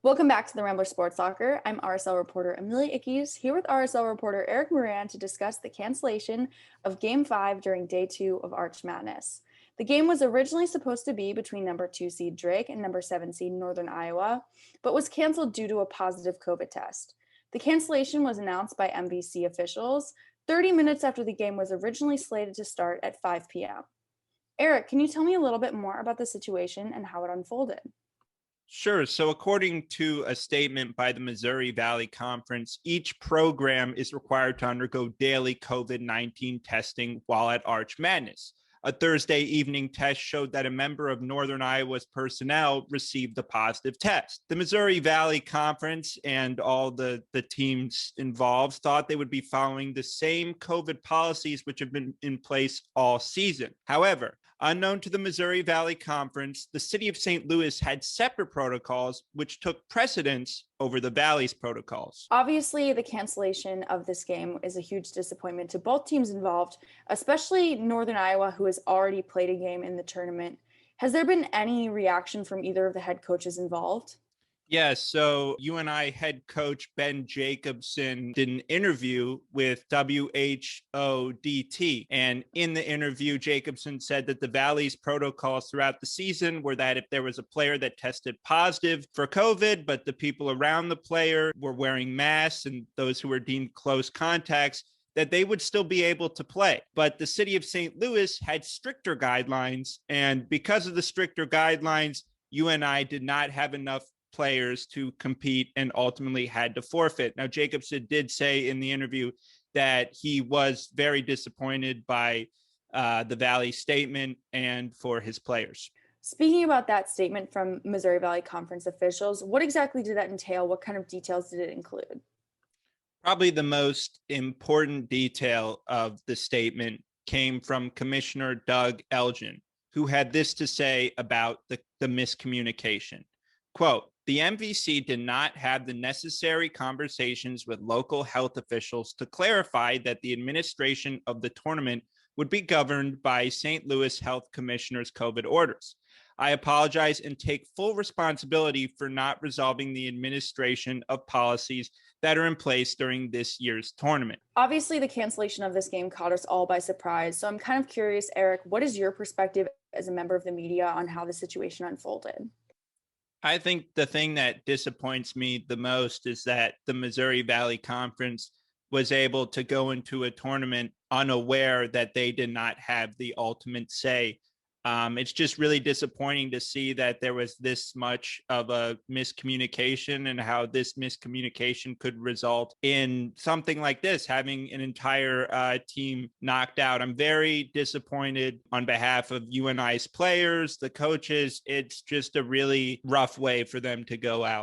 Welcome back to the Rambler Sports Soccer. I'm RSL reporter Amelia Ickes here with RSL reporter Eric Moran to discuss the cancellation of Game 5 during Day 2 of Arch Madness. The game was originally supposed to be between number 2 seed Drake and number 7 seed Northern Iowa, but was canceled due to a positive COVID test. The cancellation was announced by MVC officials 30 minutes after the game was originally slated to start at 5 p.m. Eric, can you tell me a little bit more about the situation and how it unfolded? Sure. So, according to a statement by the Missouri Valley Conference, each program is required to undergo daily COVID-19 testing while at Arch Madness. A Thursday evening test showed that a member of Northern Iowa's personnel received a positive test. The Missouri Valley Conference and all the teams involved thought they would be following the same COVID policies which have been in place all season. However, unknown to the Missouri Valley Conference, the city of St. Louis had separate protocols which took precedence over the Valley's protocols. Obviously, the cancellation of this game is a huge disappointment to both teams involved, especially Northern Iowa, who has already played a game in the tournament. Has there been any reaction from either of the head coaches involved? Yes, so UNI head coach Ben Jacobson did an interview with WHODT. And in the interview, Jacobson said that the Valley's protocols throughout the season were that if there was a player that tested positive for COVID, but the people around the player were wearing masks and those who were deemed close contacts, that they would still be able to play. But the city of St. Louis had stricter guidelines. And because of the stricter guidelines, UNI did not have enough players to compete and ultimately had to forfeit. Now, Jacobson did say in the interview that he was very disappointed by the Valley statement and for his players. Speaking about that statement from Missouri Valley Conference officials, what exactly did that entail? What kind of details did it include? Probably the most important detail of the statement came from Commissioner Doug Elgin, who had this to say about the miscommunication. Quote, the MVC did not have the necessary conversations with local health officials to clarify that the administration of the tournament would be governed by St. Louis Health Commissioner's COVID orders. I apologize and take full responsibility for not resolving the administration of policies that are in place during this year's tournament. Obviously, the cancellation of this game caught us all by surprise. So I'm kind of curious, Eric, what is your perspective as a member of the media on how the situation unfolded? I think the thing that disappoints me the most is that the Missouri Valley Conference was able to go into a tournament unaware that they did not have the ultimate say. It's just really disappointing to see that there was this much of a miscommunication and how this miscommunication could result in something like this, having an entire team knocked out. I'm very disappointed on behalf of UNI's players, the coaches. It's just a really rough way for them to go out.